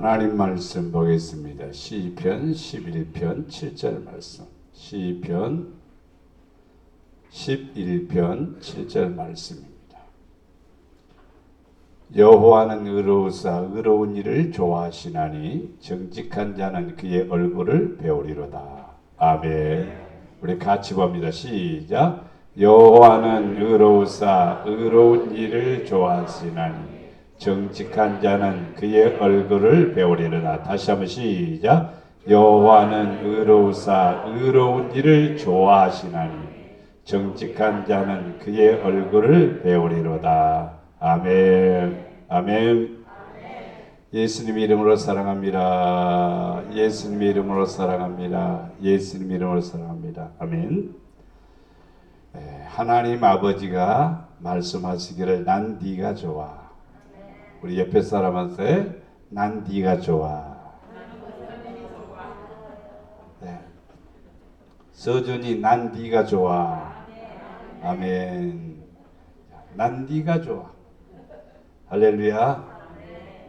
하나님 말씀 보겠습니다. 시편 11편 7절 말씀. 시편 11편 7절 말씀입니다. 여호와는 의로우사 의로운 일을 좋아하시나니 정직한 자는 그의 얼굴을 배우리로다. 아멘. 우리 같이 봅니다. 시작. 여호와는 의로우사 의로운 일을 좋아하시나니 정직한 자는 그의 얼굴을 배우리로다. 다시 한번 시작. 여호와는 의로우사 의로운 일을 좋아하시나니 정직한 자는 그의 얼굴을 배우리로다. 아멘. 아멘. 예수님 이름으로 사랑합니다. 예수님 이름으로 사랑합니다. 예수님 이름으로 사랑합니다. 아멘. 하나님 아버지가 말씀하시기를 난 네가 좋아. 우리 옆에 사람한테 난 네가 좋아. 네. 서준이 난 네가 좋아. 아멘. 난 네가 좋아. 할렐루야.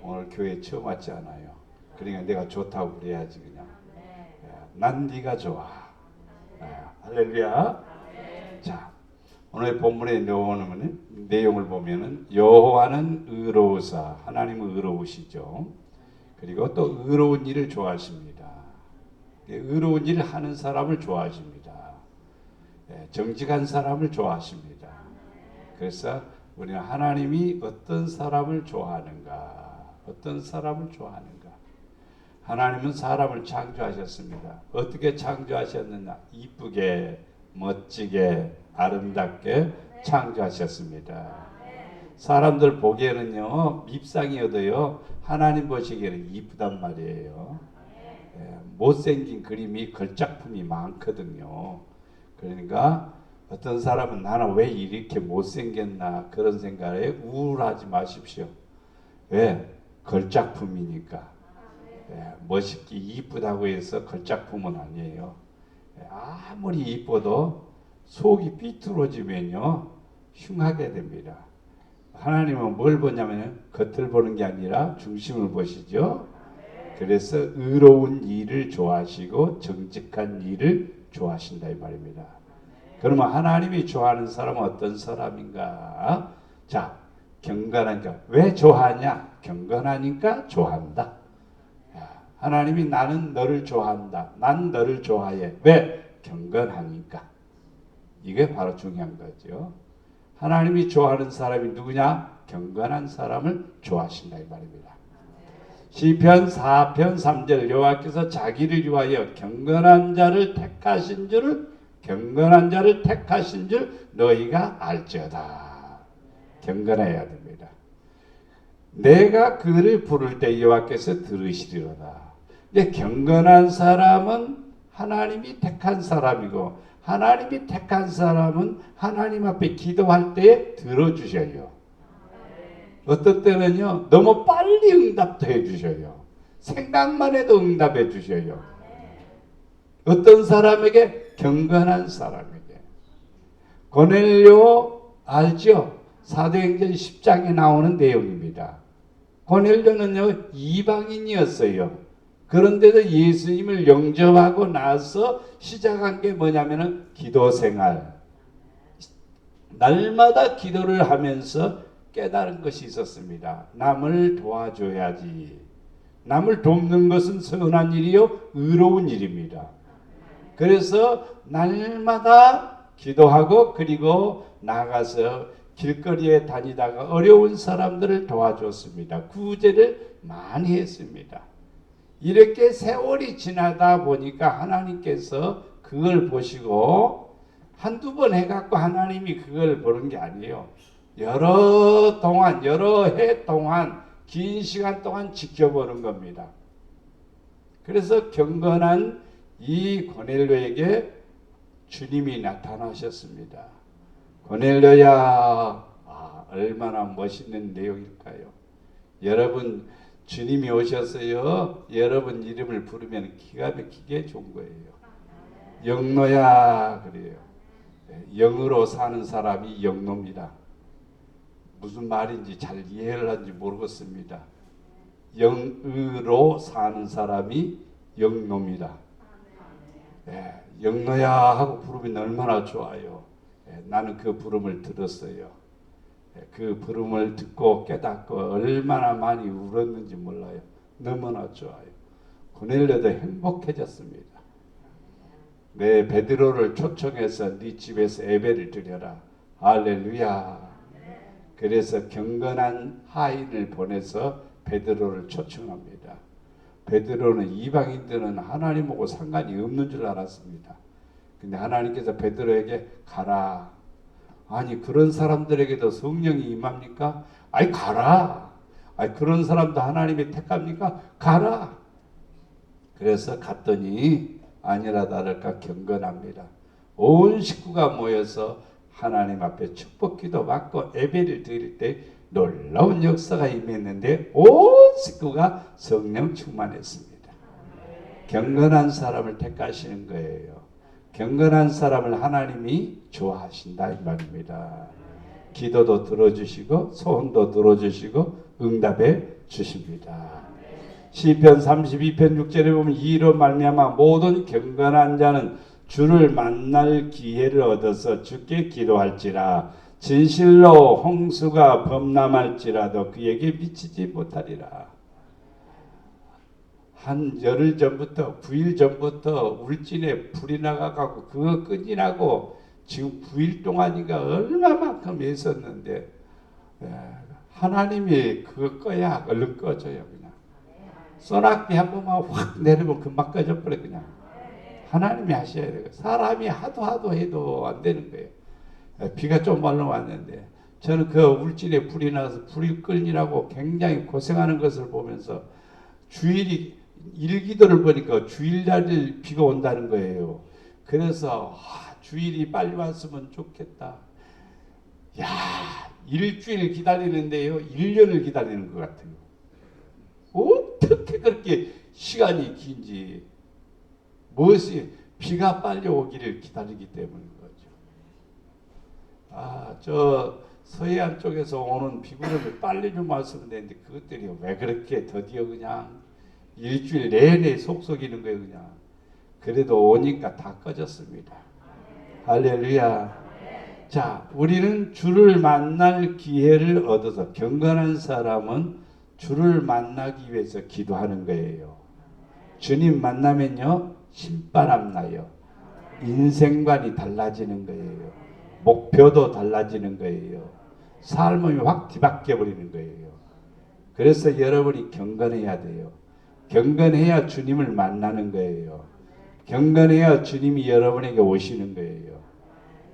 오늘 교회 처음 왔지 않아요. 그러니까 내가 좋다고 그래야지 그냥. 난 네가 좋아. 할렐루야. 자, 오늘 본문의 내용을 보면은 여호와는 의로우사, 하나님은 의로우시죠. 그리고 또 의로운 일을 좋아하십니다. 의로운 일을 하는 사람을 좋아하십니다. 정직한 사람을 좋아하십니다. 그래서 우리는 하나님이 어떤 사람을 좋아하는가, 어떤 사람을 좋아하는가. 하나님은 사람을 창조하셨습니다. 어떻게 창조하셨느냐? 이쁘게, 멋지게, 아름답게 창조하셨습니다. 사람들 보기에는요 밉상이어도요 하나님 보시기에는 이쁘단 말이에요. 못생긴 그림이 걸작품이 많거든요. 그러니까 어떤 사람은 나는 왜 이렇게 못생겼나 그런 생각에 우울하지 마십시오. 왜? 걸작품이니까. 멋있게 이쁘다고 해서 걸작품은 아니에요. 아무리 이뻐도 속이 삐뚤어지면요 흉하게 됩니다. 하나님은 뭘 보냐면 겉을 보는 게 아니라 중심을 보시죠. 그래서 의로운 일을 좋아하시고 정직한 일을 좋아하신다 이 말입니다. 그러면 하나님이 좋아하는 사람은 어떤 사람인가? 자, 경건하니까. 왜 좋아하냐? 경건하니까 좋아한다. 하나님이 나는 너를 좋아한다. 난 너를 좋아해. 왜? 경건하니까. 이게 바로 중요한 거죠. 하나님이 좋아하는 사람이 누구냐? 경건한 사람을 좋아하신다 이 말입니다. 시편 4편 3절 여호와께서 자기를 위하여 경건한 자를 택하신 줄 너희가 알지어다. 경건해야 됩니다. 내가 그를 부를 때 여호와께서 들으시리로다. 이제 경건한 사람은 하나님이 택한 사람이고 하나님이 택한 사람은 하나님 앞에 기도할 때 들어주셔요. 어떤 때는요 너무 빨리 응답도 해주셔요. 생각만 해도 응답해 주셔요. 어떤 사람에게? 경건한 사람에게. 고넬료 알죠? 사도행전 10장에 나오는 내용입니다. 고넬료는요 이방인이었어요. 그런데도 예수님을 영접하고 나서 시작한 게 뭐냐면은 기도 생활. 날마다 기도를 하면서 깨달은 것이 있었습니다. 남을 도와줘야지. 남을 돕는 것은 선한 일이요 의로운 일입니다. 그래서 날마다 기도하고 그리고 나가서 길거리에 다니다가 어려운 사람들을 도와줬습니다. 구제를 많이 했습니다. 이렇게 세월이 지나다 보니까 하나님께서 그걸 보시고 한두 번 해갖고 하나님이 그걸 보는 게 아니에요. 여러 해 동안 긴 시간 동안 지켜보는 겁니다. 그래서 경건한 이 고넬료에게 주님이 나타나셨습니다. 고넬료야, 얼마나 멋있는 내용일까요? 여러분 주님이 오셨어요. 여러분 이름을 부르면 기가 막히게 좋은 거예요. 영노야 그래요. 영으로 사는 사람이 영노입니다. 무슨 말인지 잘 이해를 하는지 모르겠습니다. 영의로 사는 사람이 영노입니다. 예, 영노야 하고 부르면 얼마나 좋아요. 예, 나는 그 부름을 들었어요. 예, 그 부름을 듣고 깨닫고 얼마나 많이 울었는지 몰라요. 너무나 좋아요. 고넬료도 행복해졌습니다. 내 베드로를 초청해서 네 집에서 예배를 드려라. 할렐루야. 그래서 경건한 하인을 보내서 베드로를 초청합니다. 베드로는 이방인들은 하나님하고 상관이 없는 줄 알았습니다. 근데 하나님께서 베드로에게 가라. 아니 그런 사람들에게도 성령이 임합니까? 아니 가라. 아니 그런 사람도 하나님이 택합니까? 가라. 그래서 갔더니 아니라 다를까 경건합니다. 온 식구가 모여서 하나님 앞에 축복기도 받고 예배를 드릴 때 놀라운 역사가 임했는데 온 식구가 성령 충만했습니다. 경건한 사람을 택하시는 거예요. 경건한 사람을 하나님이 좋아하신다 이 말입니다. 기도도 들어주시고 소원도 들어주시고 응답해 주십니다. 시편 32편 6절에 보면 이로 말미암아 모든 경건한 자는 주를 만날 기회를 얻어서 주께 기도할지라 진실로 홍수가 범람할지라도 그에게 미치지 못하리라. 한 열흘 전부터 9일 전부터 울진에 불이 나가고 그거 끈이 나고 지금 9일 동안인가 얼마만큼 애썼는데 하나님이 그거 꺼야 얼른 꺼져요. 그냥 소낙비 한 번만 확 내리면 금방 꺼져버려. 그냥 하나님이 하셔야 돼요. 사람이 하도 해도 안 되는 거예요. 비가 좀 말로 왔는데 저는 그 울진에 불이 나서 불이 끓이라고 굉장히 고생하는 것을 보면서 주일이 일기도를 보니까 주일날 비가 온다는 거예요. 그래서 주일이 빨리 왔으면 좋겠다. 야, 일주일 기다리는데요 1년을 기다리는 것 같아요. 어떻게 그렇게 시간이 긴지. 무엇이 비가 빨리 오기를 기다리기 때문인 거죠. 저 서해안 쪽에서 오는 비구름이 빨리 좀 왔으면 되는데 그것들이 왜 그렇게 드디어 그냥 일주일 내내 속속이는 거예요. 그냥 그래도 오니까 다 꺼졌습니다. 할렐루야. 자, 우리는 주를 만날 기회를 얻어서 경건한 사람은 주를 만나기 위해서 기도하는 거예요. 주님 만나면요 신바람 나요. 인생관이 달라지는 거예요. 목표도 달라지는 거예요. 삶이 확 뒤바뀌어 버리는 거예요. 그래서 여러분이 경건해야 돼요. 경건해야 주님을 만나는 거예요. 경건해야 주님이 여러분에게 오시는 거예요.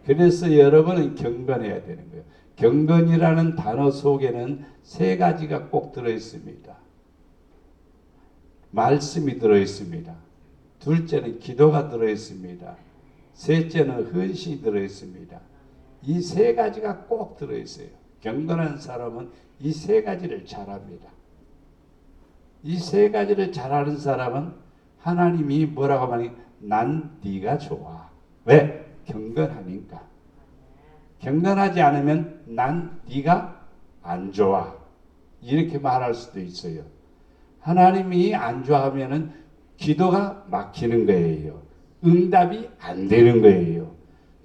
그래서 여러분은 경건해야 되는 거예요. 경건이라는 단어 속에는 세 가지가 꼭 들어있습니다. 말씀이 들어있습니다. 둘째는 기도가 들어있습니다. 셋째는 헌신이 들어있습니다. 이 세 가지가 꼭 들어있어요. 경건한 사람은 이 세 가지를 잘합니다. 이 세 가지를 잘하는 사람은 하나님이 뭐라고 하니 난 네가 좋아. 왜? 경건하니까. 경건하지 않으면 난 네가 안 좋아. 이렇게 말할 수도 있어요. 하나님이 안 좋아하면은 기도가 막히는 거예요. 응답이 안 되는 거예요.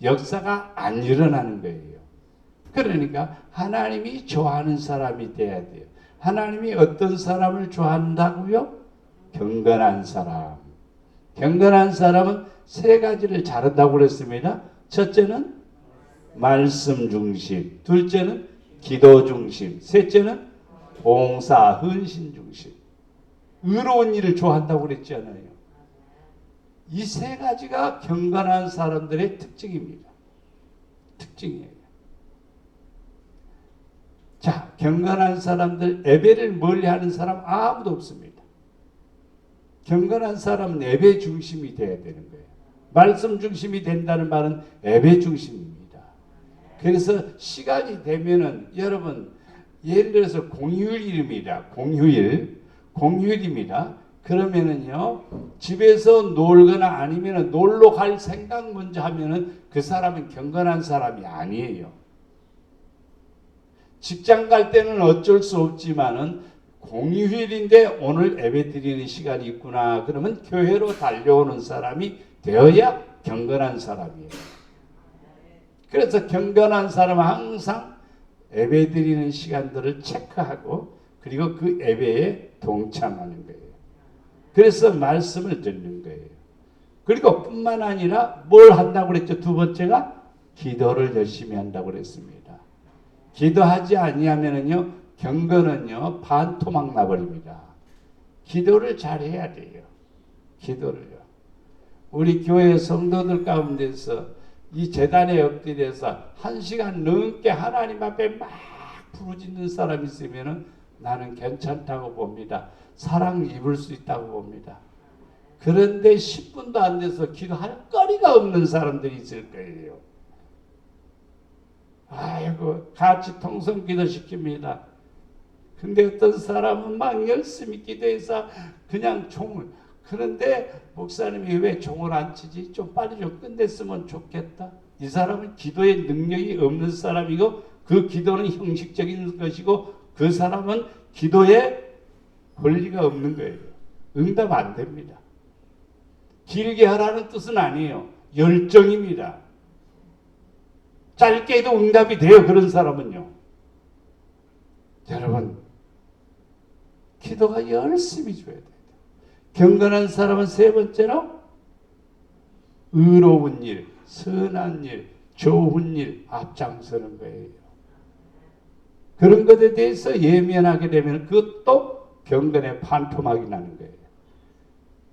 역사가 안 일어나는 거예요. 그러니까 하나님이 좋아하는 사람이 돼야 돼요. 하나님이 어떤 사람을 좋아한다고요? 경건한 사람. 경건한 사람은 세 가지를 잘한다고 그랬습니다. 첫째는 말씀 중심, 둘째는 기도 중심, 셋째는 봉사, 헌신 중심. 의로운 일을 좋아한다고 그랬잖아요. 이 세 가지가 경건한 사람들의 특징입니다. 특징이에요. 자, 경건한 사람들, 예배를 멀리하는 사람 아무도 없습니다. 경건한 사람은 예배 중심이 돼야 되는 거예요. 말씀 중심이 된다는 말은 예배 중심입니다. 그래서 시간이 되면은 여러분 예를 들어서 공휴일입니다. 공휴일입니다. 그러면은요 집에서 놀거나 아니면은 놀러 갈 생각 먼저 하면은 그 사람은 경건한 사람이 아니에요. 직장 갈 때는 어쩔 수 없지만은 공휴일인데 오늘 예배 드리는 시간이 있구나. 그러면 교회로 달려오는 사람이 되어야 경건한 사람이에요. 그래서 경건한 사람은 항상 예배 드리는 시간들을 체크하고 그리고 그 예배에 동참하는 거예요. 그래서 말씀을 듣는 거예요. 그리고 뿐만 아니라 뭘 한다고 그랬죠? 두 번째가 기도를 열심히 한다고 그랬습니다. 기도하지 아니하면은요, 경건은요 반토막 나버립니다. 기도를 잘 해야 돼요. 기도를요. 우리 교회 성도들 가운데서 이 제단에 엎드려서 1시간 넘게 하나님 앞에 막 부르짖는 사람이 있으면은 나는 괜찮다고 봅니다. 사랑 입을 수 있다고 봅니다. 그런데 10분도 안 돼서 기도할 거리가 없는 사람들이 있을 거예요. 아이고, 같이 통성 기도 시킵니다. 근데 어떤 사람은 막 열심히 기도해서 그냥 종을, 그런데 목사님이 왜 종을 안 치지? 좀 빨리 좀 끝냈으면 좋겠다. 이 사람은 기도에 능력이 없는 사람이고 그 기도는 형식적인 것이고 그 사람은 기도에 권리가 없는 거예요. 응답 안 됩니다. 길게 하라는 뜻은 아니에요. 열정입니다. 짧게 해도 응답이 돼요. 그런 사람은요. 여러분, 기도가 열심히 줘야 돼요. 경건한 사람은 세 번째로 의로운 일, 선한 일, 좋은 일 앞장서는 거예요. 그런 것에 대해서 예민하게 되면 그것도 경건의 반토막이 나는 거예요.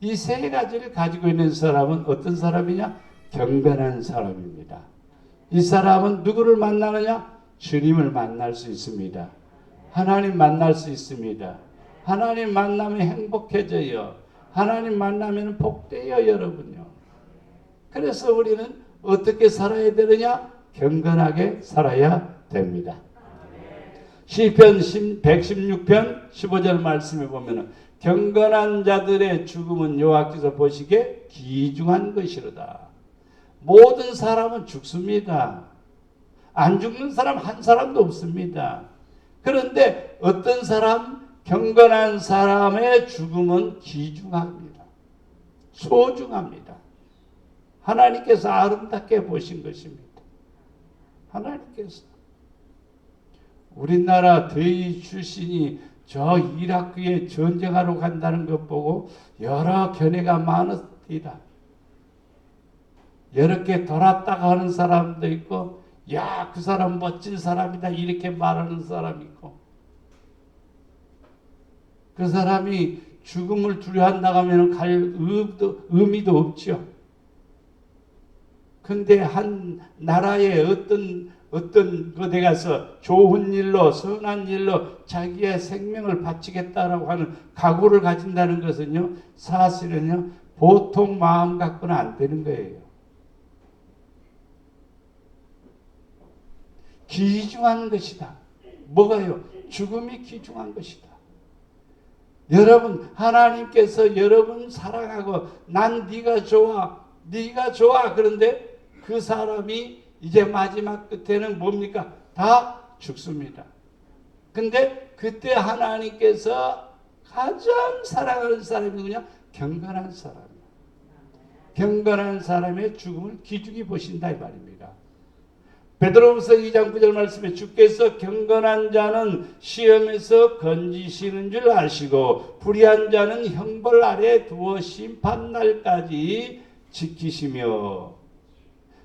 이 세 가지를 가지고 있는 사람은 어떤 사람이냐? 경건한 사람입니다. 이 사람은 누구를 만나느냐? 주님을 만날 수 있습니다. 하나님 만날 수 있습니다. 하나님 만나면 행복해져요. 하나님 만나면 복돼요, 여러분요. 그래서 우리는 어떻게 살아야 되느냐? 경건하게 살아야 됩니다. 시편 116편 15절 말씀에 보면은 경건한 자들의 죽음은 여호와께서 보시기에 귀중한 것이로다. 모든 사람은 죽습니다. 안 죽는 사람 한 사람도 없습니다. 그런데 어떤 사람, 경건한 사람의 죽음은 귀중합니다. 소중합니다. 하나님께서 아름답게 보신 것입니다. 하나님께서. 우리나라 대의 출신이 저 이라크에 전쟁하러 간다는 것 보고 여러 견해가 많았습니다. 여러 개 돌았다가 하는 사람도 있고, 야, 그 사람 멋진 사람이다 이렇게 말하는 사람이 있고, 그 사람이 죽음을 두려워한다고 하면 갈 의미도 없죠. 근데 한 나라의 어떤 곳에 가서 좋은 일로 선한 일로 자기의 생명을 바치겠다라고 하는 각오를 가진다는 것은요, 사실은요 보통 마음 갖고는 안 되는 거예요. 귀중한 것이다. 뭐가요? 죽음이 귀중한 것이다. 여러분, 하나님께서 여러분 사랑하고 난 네가 좋아, 네가 좋아. 그런데 그 사람이 이제 마지막 끝에는 뭡니까? 다 죽습니다. 근데 그때 하나님께서 가장 사랑하는 사람이 누구냐? 경건한 사람이야. 경건한 사람의 죽음을 귀중히 보신다 이 말입니다. 베드로후서 2장 9절 말씀에 주께서 경건한 자는 시험에서 건지시는 줄 아시고 불의한 자는 형벌 아래 두어 심판날까지 지키시며,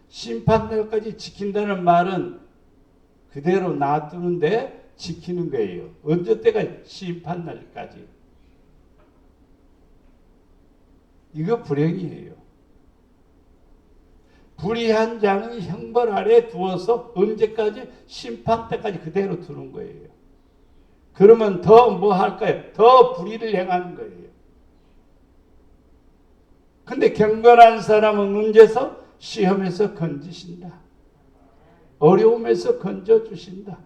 심판날까지 지킨다는 말은 그대로 놔두는데 지키는 거예요. 언제 때가 심판날까지. 이거 불행이에요. 불의한 자는 형벌 아래 두어서 언제까지? 심판 때까지 그대로 두는 거예요. 그러면 더 뭐 할까요? 더 불의를 행하는 거예요. 근데 경건한 사람은 언제서? 시험에서 건지신다. 어려움에서 건져주신다.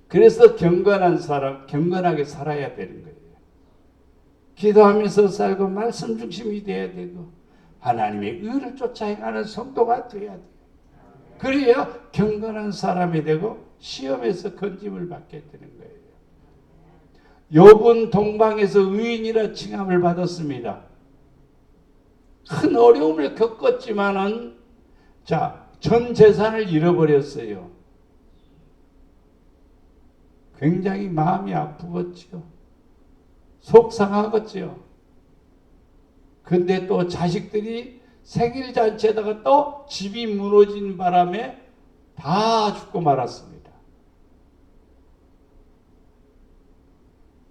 그래서 경건한 사람, 경건하게 살아야 되는 거예요. 기도하면서 살고 말씀 중심이 돼야 되고 하나님의 의를 쫓아 행하는 성도가 되어야 돼요. 그래야 경건한 사람이 되고 시험에서 건짐을 받게 되는 거예요. 욥은 동방에서 의인이라 칭함을 받았습니다. 큰 어려움을 겪었지만은 전 재산을 잃어버렸어요. 굉장히 마음이 아프겠지요. 속상하겠지요. 근데 또 자식들이 생일 잔치에다가 또 집이 무너진 바람에 다 죽고 말았습니다.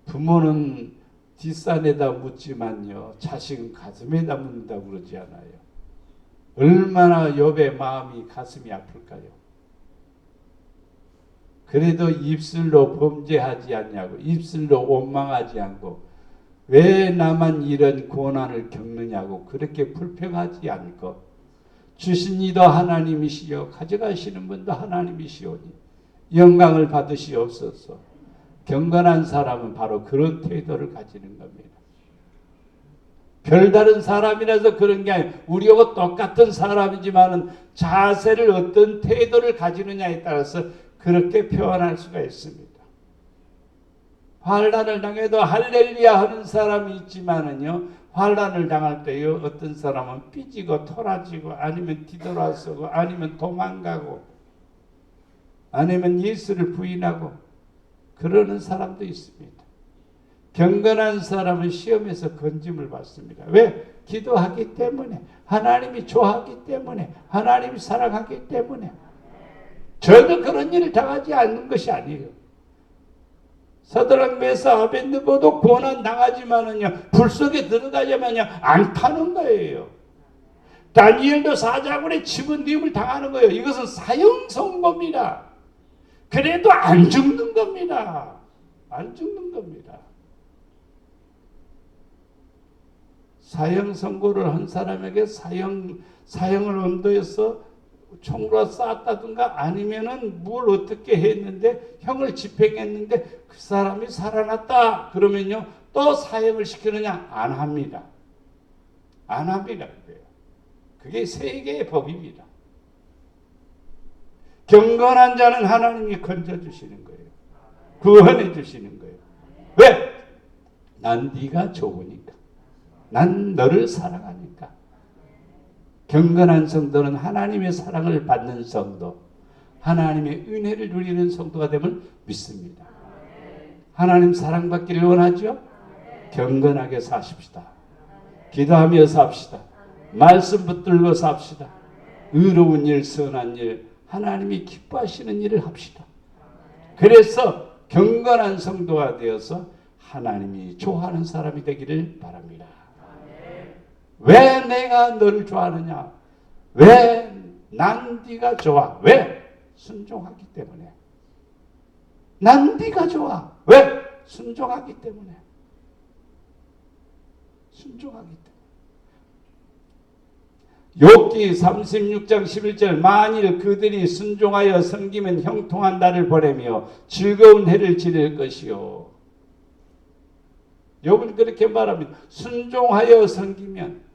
부모는 뒷산에다 묻지만요, 자식은 가슴에다 묻는다고 그러지 않아요. 얼마나 욥의 마음이 가슴이 아플까요? 그래도 입술로 범죄하지 않냐고, 입술로 원망하지 않고, 왜 나만 이런 고난을 겪느냐고 그렇게 불평하지 않고, 주신 이도 하나님이시요 가져가시는 분도 하나님이시오니 영광을 받으시옵소서. 경건한 사람은 바로 그런 태도를 가지는 겁니다. 별다른 사람이라서 그런 게 아니에요. 우리하고 똑같은 사람이지만은 자세를 어떤 태도를 가지느냐에 따라서 그렇게 표현할 수가 있습니다. 환난을 당해도 할렐루야 하는 사람이 있지만은요, 환난을 당할 때요, 어떤 사람은 삐지고 토라지고 아니면 뒤돌아서고 아니면 도망가고 아니면 예수를 부인하고 그러는 사람도 있습니다. 경건한 사람은 시험에서 건짐을 받습니다. 왜? 기도하기 때문에, 하나님이 좋아하기 때문에, 하나님이 사랑하기 때문에. 전혀 그런 일을 당하지 않는 것이 아니에요. 사드락 메사 아벳느고도 고난 당하지만은요, 불 속에 들어가자마자 안 타는 거예요. 다니엘도 사자굴에 집어넣음을 당하는 거예요. 이것은 사형 선고입니다. 그래도 안 죽는 겁니다. 안 죽는 겁니다. 사형 선고를 한 사람에게 사형을 언도해서 총으로 쐈다든가 아니면은 뭘 어떻게 했는데 형을 집행했는데 그 사람이 살아났다 그러면요 또 사형을 시키느냐? 안 합니다. 안 합니다. 그게 세계의 법입니다. 경건한 자는 하나님이 건져주시는 거예요. 구원해 주시는 거예요. 왜? 난 네가 좋으니까. 난 너를 사랑하니까. 경건한 성도는 하나님의 사랑을 받는 성도, 하나님의 은혜를 누리는 성도가 됨을 믿습니다. 하나님 사랑받기를 원하죠? 경건하게 사십시다. 기도하며 삽시다. 말씀 붙들고 삽시다. 의로운 일, 선한 일, 하나님이 기뻐하시는 일을 합시다. 그래서 경건한 성도가 되어서 하나님이 좋아하는 사람이 되기를 바랍니다. 왜 내가 너를 좋아하느냐? 왜 난 네가 좋아? 왜? 순종하기 때문에. 난 네가 좋아. 왜? 순종하기 때문에. 순종하기 때문에. 욥기 36장 11절 만일 그들이 순종하여 섬기면 형통한 날을 보내며 즐거운 해를 지낼 것이요. 욥은 그렇게 말합니다. 순종하여 섬기면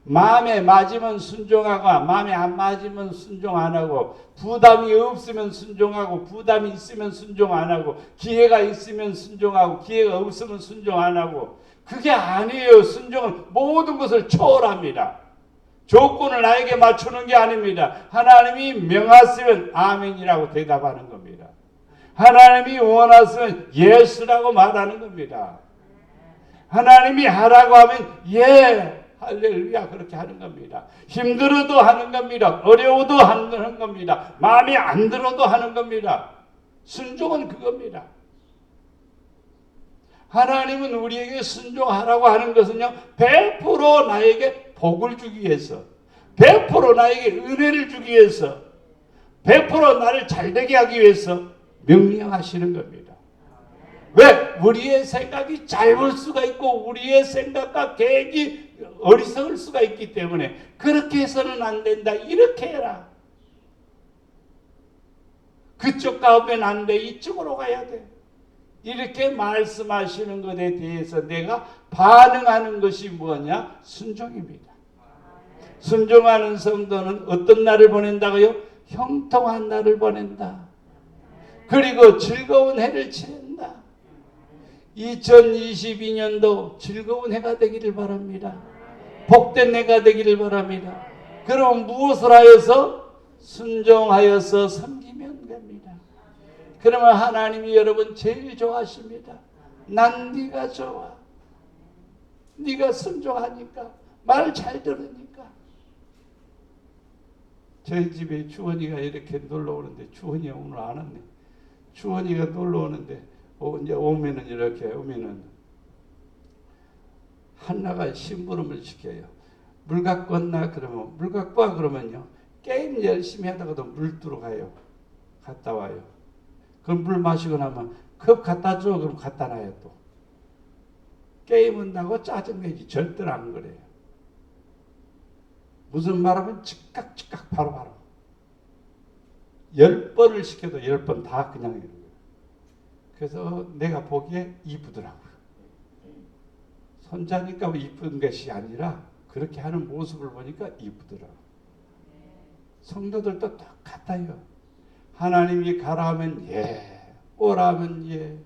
마음에 맞으면 순종하고 마음에 안 맞으면 순종 안 하고 부담이 없으면 순종하고 부담이 있으면 순종 안 하고 기회가 있으면 순종하고 기회가 없으면 순종 안 하고 그게 아니에요. 순종은 모든 것을 초월합니다. 조건을 나에게 맞추는 게 아닙니다. 하나님이 명하시면 아멘이라고 대답하는 겁니다. 하나님이 원하시면 예수라고 말하는 겁니다. 하나님이 하라고 하면 예 할렐루야 그렇게 하는 겁니다. 힘들어도 하는 겁니다. 어려워도 하는 겁니다. 마음에 안 들어도 하는 겁니다. 순종은 그겁니다. 하나님은 우리에게 순종하라고 하는 것은요 100% 나에게 복을 주기 위해서 100% 나에게 은혜를 주기 위해서 100% 나를 잘되게 하기 위해서 명령하시는 겁니다. 왜? 우리의 생각이 짧을 수가 있고 우리의 생각과 계획이 어리석을 수가 있기 때문에 그렇게 해서는 안 된다. 이렇게 해라. 그쪽 가면 안 돼. 이쪽으로 가야 돼. 이렇게 말씀하시는 것에 대해서 내가 반응하는 것이 뭐냐? 순종입니다. 순종하는 성도는 어떤 날을 보낸다고요? 형통한 날을 보낸다. 그리고 즐거운 해를 지낸다. 2022년도 즐거운 해가 되기를 바랍니다. 복된 해가 되기를 바랍니다. 그럼 무엇을 하여서? 순종하여서 섬기면 됩니다. 그러면 하나님이 여러분 제일 좋아하십니다. 난 네가 좋아. 네가 순종하니까, 말 잘 들으니까. 저희 집에 주원이가 이렇게 놀러 오는데, 주원이가 오늘 안 왔네. 주원이가 놀러 오는데 이제 오면은 이렇게 오면은 한나가 심부름을 시켜요. 물 갖고 왔나? 그러면 물 갖고 와. 그러면요, 게임 열심히 하다가도 물 두러 가요. 갔다 와요. 그럼 물 마시고 나면 컵 갖다 줘. 그럼 갖다 놔요. 또 게임한다고 짜증내지 절대로 안 그래요. 무슨 말하면 즉각 바로 10번을 시켜도 10번 다 그냥 이런 거예요. 그래서 내가 보기에 이쁘더라고요. 손자니까 이쁜 것이 아니라 그렇게 하는 모습을 보니까 이쁘더라고요. 성도들도 똑같아요. 하나님이 가라 하면 예, 오라 하면 예,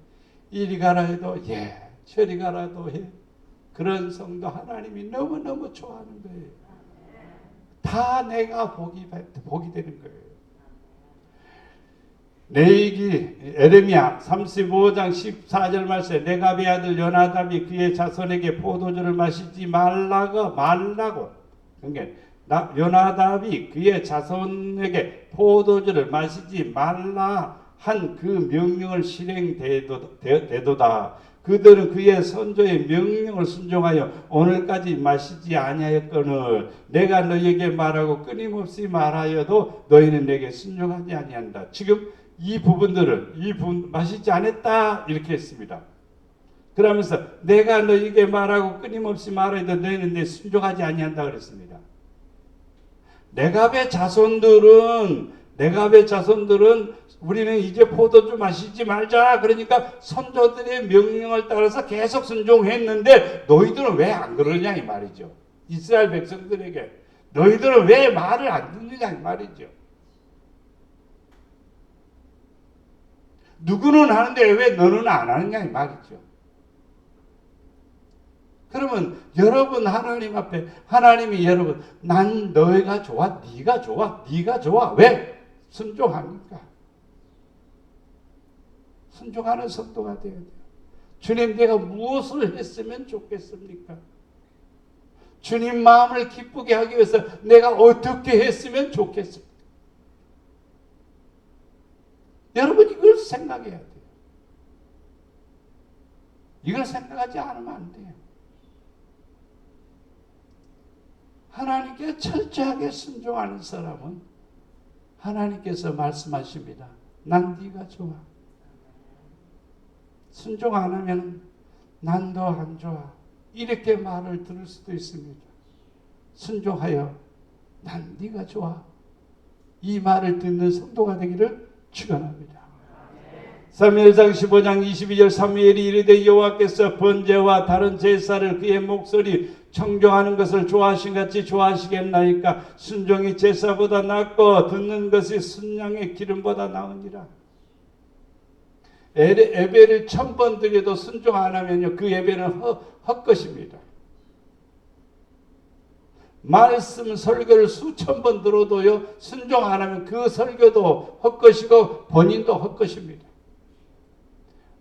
이리 가라 해도 예, 저리 가라도 예. 그런 성도 하나님이 너무너무 좋아하는 거예요. 다 내가 복이 되는 거예요. 레위기 에레미야 35장 14절 말씀에 레갑의 아들 요나답이 그의 자손에게 포도주를 마시지 말라고 그러니까 요나답이 그의 자손에게 포도주를 마시지 말라 한 그 명령을 실행되도다. 그들은 그의 선조의 명령을 순종하여 오늘까지 마시지 아니하였거늘 내가 너희에게 말하고 끊임없이 말하여도 너희는 내게 순종하지 아니한다. 지금 이 부분 마시지 않았다 이렇게 했습니다. 그러면서 내가 너희에게 말하고 끊임없이 말하여도 너희는 내 순종하지 아니한다 그랬습니다. 레갑의 자손들은 우리는 이제 포도주 마시지 말자. 그러니까 선조들의 명령을 따라서 계속 순종했는데 너희들은 왜 안 그러냐 이 말이죠. 이스라엘 백성들에게 너희들은 왜 말을 안 듣느냐 이 말이죠. 누구는 하는데 왜 너는 안 하느냐 이 말이죠. 그러면 여러분 하나님 앞에 하나님이 여러분 난 너희가 좋아, 네가 좋아. 왜? 순종하니까. 순종하는 성도가 되어야 돼요. 주님 내가 무엇을 했으면 좋겠습니까? 주님 마음을 기쁘게 하기 위해서 내가 어떻게 했으면 좋겠습니까? 여러분 이걸 생각해야 돼요. 이걸 생각하지 않으면 안 돼요. 하나님께 철저하게 순종하는 사람은 하나님께서 말씀하십니다. 난 네가 좋아. 순종 안 하면 난 너 안 좋아. 이렇게 말을 들을 수도 있습니다. 순종하여 난 네가 좋아. 이 말을 듣는 성도가 되기를 축원합니다. 사무엘상 15장 22절 사무엘이 이르되 여호와께서 번제와 다른 제사를 그의 목소리 청종하는 것을 좋아하신 같이 좋아하시겠나이까. 순종이 제사보다 낫고 듣는 것이 순양의 기름보다 나으니라. 예배를 1000번 드려도 순종 안 하면요 그 예배는 헛것입니다. 말씀 설교를 수천 번 들어도요 순종 안 하면 그 설교도 헛것이고 본인도 헛것입니다.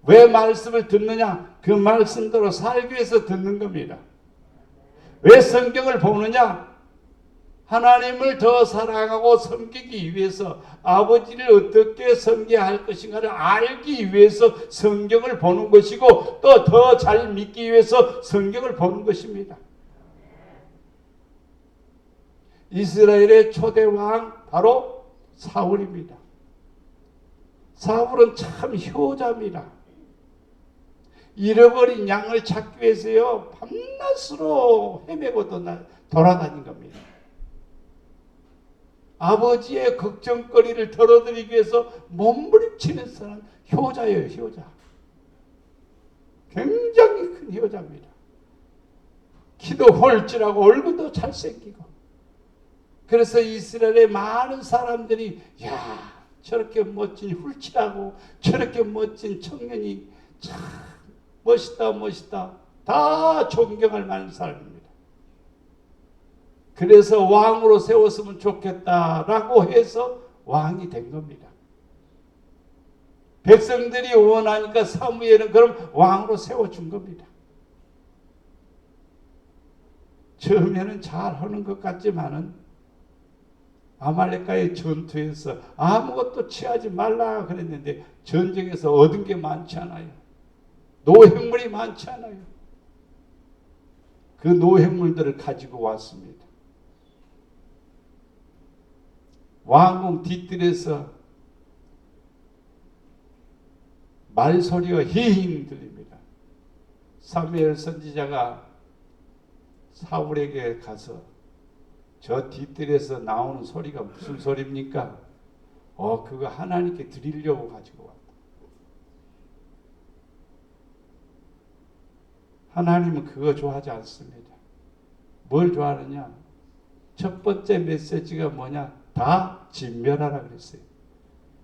왜 말씀을 듣느냐? 그 말씀대로 살기 위해서 듣는 겁니다. 왜 성경을 보느냐? 하나님을 더 사랑하고 섬기기 위해서 아버지를 어떻게 섬겨야 할 것인가를 알기 위해서 성경을 보는 것이고 또 더 잘 믿기 위해서 성경을 보는 것입니다. 이스라엘의 초대 왕 바로 사울입니다. 사울은 참 효자입니다. 잃어버린 양을 찾기 위해서요 밤낮으로 헤매고 돌아다닌 겁니다. 아버지의 걱정거리를 덜어드리기 위해서 몸부림치는 사람 효자예요. 효자. 굉장히 큰 효자입니다. 키도 홀쭉하고 얼굴도 잘생기고. 그래서 이스라엘의 많은 사람들이 야 저렇게 멋진 훌칠하고 저렇게 멋진 청년이 참 멋있다 멋있다 다 존경할 만한 사람입니다. 그래서 왕으로 세웠으면 좋겠다라고 해서 왕이 된 겁니다. 백성들이 원하니까 사무엘은 그럼 왕으로 세워준 겁니다. 처음에는 잘하는 것 같지만은 아말렉과의 전투에서 아무것도 취하지 말라 그랬는데 전쟁에서 얻은 게 많지 않아요. 노획물이 많지 않아요. 그 노획물들을 가지고 왔습니다. 왕궁 뒤뜰에서 말소리가 힝 들립니다. 사무엘 선지자가 사울에게 가서 저 뒤뜰에서 나오는 소리가 무슨 소리입니까? 그거 하나님께 드리려고 가지고 왔다. 하나님은 그거 좋아하지 않습니다. 뭘 좋아하느냐? 첫 번째 메시지가 뭐냐? 다 진멸하라 그랬어요.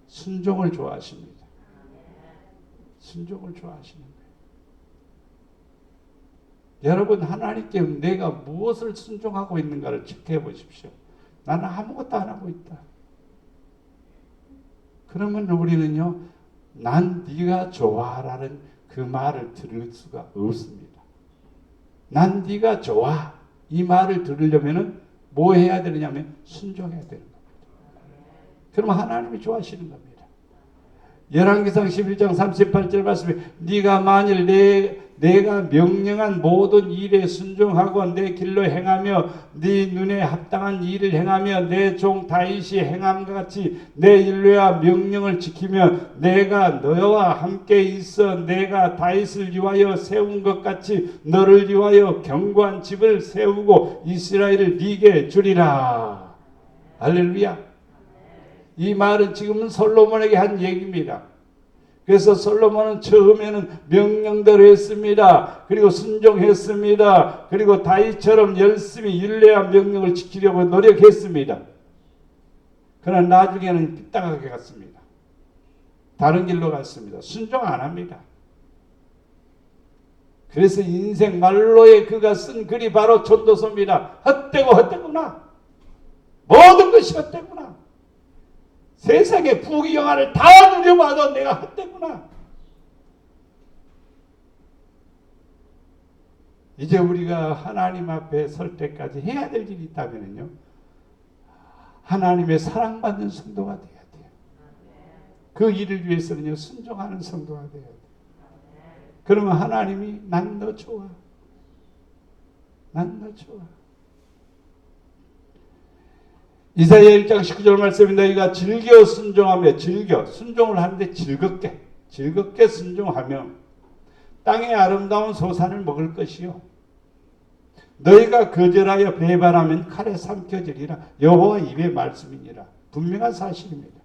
순종을 좋아하십니다. 순종을 좋아하시는 거예요. 여러분, 하나님께 내가 무엇을 순종하고 있는가를 체크해 보십시오. 나는 아무것도 안 하고 있다. 그러면 우리는요, 난 네가 좋아라는 그 말을 들을 수가 없습니다. 난 네가 좋아 이 말을 들으려면은 뭐 해야 되느냐면 순종해야 되는 겁니다. 그러면 하나님이 좋아하시는 겁니다. 열왕기상 11장 38절 말씀에 네가 만일 내가 명령한 모든 일에 순종하고 내 길로 행하며 네 눈에 합당한 일을 행하며 내 종 다윗이 행함과 같이 내 율례와 명령을 지키며 내가 너와 함께 있어 내가 다윗을 위하여 세운 것 같이 너를 위하여 견고한 집을 세우고 이스라엘을 네게 주리라. 할렐루야. 이 말은 지금은 솔로몬에게 한 얘기입니다. 그래서 솔로몬은 처음에는 명령대로 했습니다. 그리고 순종했습니다. 그리고 다윗처럼 열심히 율례와 명령을 지키려고 노력했습니다. 그러나 나중에는 삐딱하게 갔습니다. 다른 길로 갔습니다. 순종 안 합니다. 그래서 인생 말로에 그가 쓴 글이 바로 전도서입니다. 헛되고 헛되구나. 모든 것이 헛되구나. 세상의 부귀영화를 다 누려봐도 내가 헛되구나. 이제 우리가 하나님 앞에 설 때까지 해야 될 일이 있다면요, 하나님의 사랑받는 성도가 돼야 돼요. 그 일을 위해서는요, 순종하는 성도가 돼야 돼요. 그러면 하나님이 난 너 좋아. 난 너 좋아. 이사야 1장 19절 말씀입니다. 너희가 즐겨 순종하며 순종을 하는데 즐겁게 순종하며 땅의 아름다운 소산을 먹을 것이요 너희가 거절하여 배반하면 칼에 삼켜지리라. 여호와 입의 말씀이니라. 분명한 사실입니다.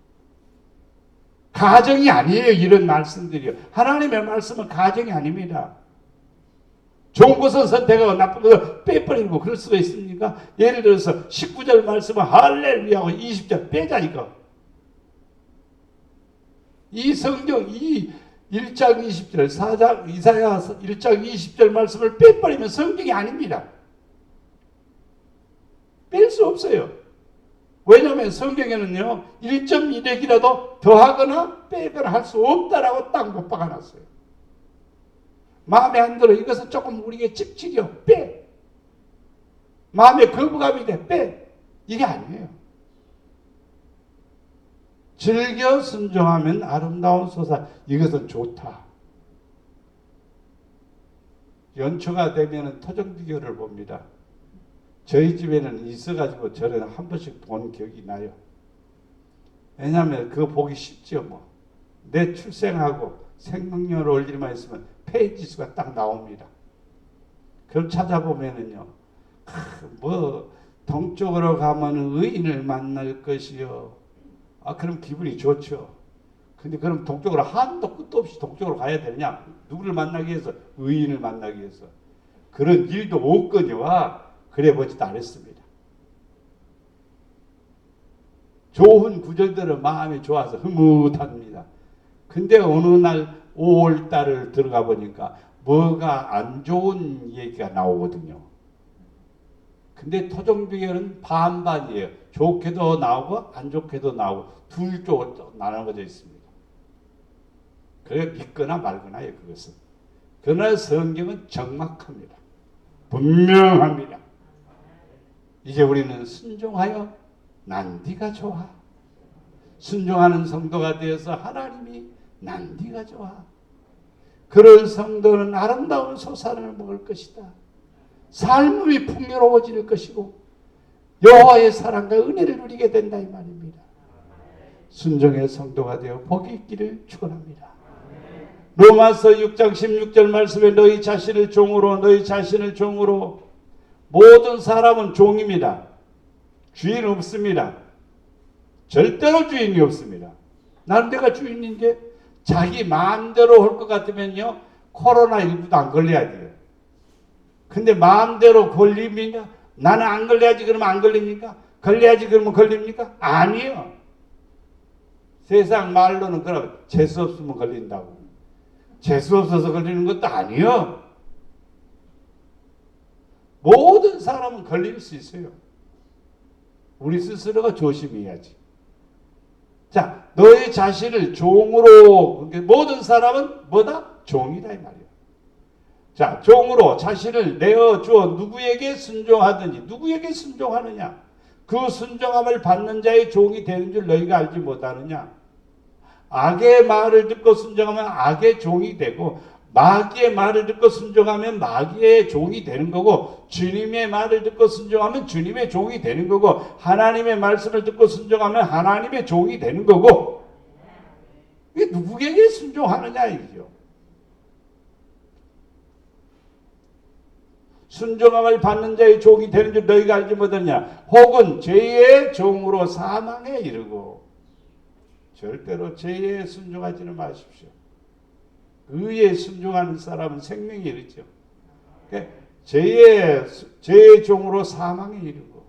가정이 아니에요. 이런 말씀들이요. 하나님의 말씀은 가정이 아닙니다. 좋은 것은 선택하고 나쁜 것은 빼버리고 그럴 수가 있습니까? 예를 들어서 19절 말씀은 할렐루야하고 20절 빼자 이거. 이 성경 이 1장 20절 이사야 1장 20절 말씀을 빼버리면 성경이 아닙니다. 뺄 수 없어요. 왜냐하면 성경에는요 1.1핵이라도 더하거나 빼거나 할 수 없다라고 딱 못 박아놨어요. 마음에 안 들어. 이것은 조금 우리에게 찝찝해요. 빼. 마음에 거부감이 돼. 빼. 이게 아니에요. 즐겨 순종하면 아름다운 소사. 이것은 좋다. 연초가 되면 토종비교를 봅니다. 저희 집에는 있어가지고 저는 한 번씩 본 기억이 나요. 왜냐하면 그거 보기 쉽죠. 뭐. 내 출생하고 생명력을 올리기만 있으면 페이지 수가 딱 나옵니다. 그럼 찾아보면은요, 동쪽으로 가면 의인을 만날 것이요. 그럼 기분이 좋죠. 근데 그럼 동쪽으로 한도 끝도 없이 동쪽으로 가야 되느냐? 누구를 만나기 위해서? 의인을 만나기 위해서. 그런 일도 없거니와 그래 보지도 않았습니다. 좋은 구절들은 마음이 좋아서 흐뭇합니다. 근데 어느 날 5월달을 들어가 보니까 뭐가 안 좋은 얘기가 나오거든요. 근데 토종비결은 반반이에요. 좋게도 나오고 안 좋게도 나오고 둘 쪽으로 나눠져 있습니다. 그래 믿거나 말거나요, 그것은. 그러나 성경은 정확합니다. 분명합니다. 이제 우리는 순종하여 난 네가 좋아. 순종하는 성도가 되어서 하나님이 난 네가 좋아. 그런 성도는 아름다운 소산을 먹을 것이다. 삶이 풍요로워질 것이고 여호와의 사랑과 은혜를 누리게 된다 이 말입니다. 순종의 성도가 되어 복이 있기를 축원합니다. 로마서 6장 16절 말씀에 너희 자신을 종으로 모든 사람은 종입니다. 주인 없습니다. 절대로 주인이 없습니다. 나는 내가 주인인데 자기 마음대로 할 것 같으면요 코로나19도 안 걸려야 돼요. 근데 마음대로 걸립니까? 나는 안 걸려야지 그러면 안 걸립니까? 걸려야지 그러면 걸립니까? 아니요. 세상 말로는 그럼 재수 없으면 걸린다고. 재수 없어서 걸리는 것도 아니요. 모든 사람은 걸릴 수 있어요. 우리 스스로가 조심해야지. 자, 너의 자신을 종으로, 모든 사람은 뭐다? 종이다 이 말이에요. 자, 종으로 자신을 내어주어 누구에게 순종하든지. 누구에게 순종하느냐? 그 순종함을 받는 자의 종이 되는 줄 너희가 알지 못하느냐? 악의 말을 듣고 순종하면 악의 종이 되고 마귀의 말을 듣고 순종하면 마귀의 종이 되는 거고 주님의 말을 듣고 순종하면 주님의 종이 되는 거고 하나님의 말씀을 듣고 순종하면 하나님의 종이 되는 거고 이게 누구에게 순종하느냐 이죠. 순종함을 받는 자의 종이 되는 줄 너희가 알지 못하느냐. 혹은 죄의 종으로 사망에 이르고. 절대로 죄에 순종하지는 마십시오. 의에 순종하는 사람은 생명에 이르죠. 그러니까 죄의 종으로 사망에 이르고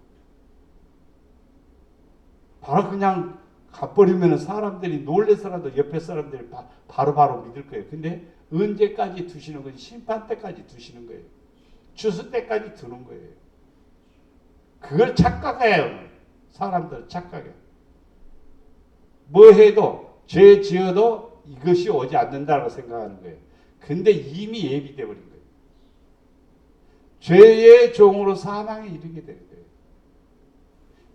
바로 그냥 가버리면 사람들이 놀래서라도 옆에 사람들이 바로 믿을 거예요. 근데 언제까지 두시는 거지? 심판 때까지 두시는 거예요. 추수 때까지 두는 거예요. 그걸 착각해요. 사람들 착각해요. 뭐 해도 죄 지어도 이것이 오지 않는다고 생각하는 거예요. 근데 이미 예비돼 버린 거예요. 죄의 종으로 사망에 이르게 되는 거예요.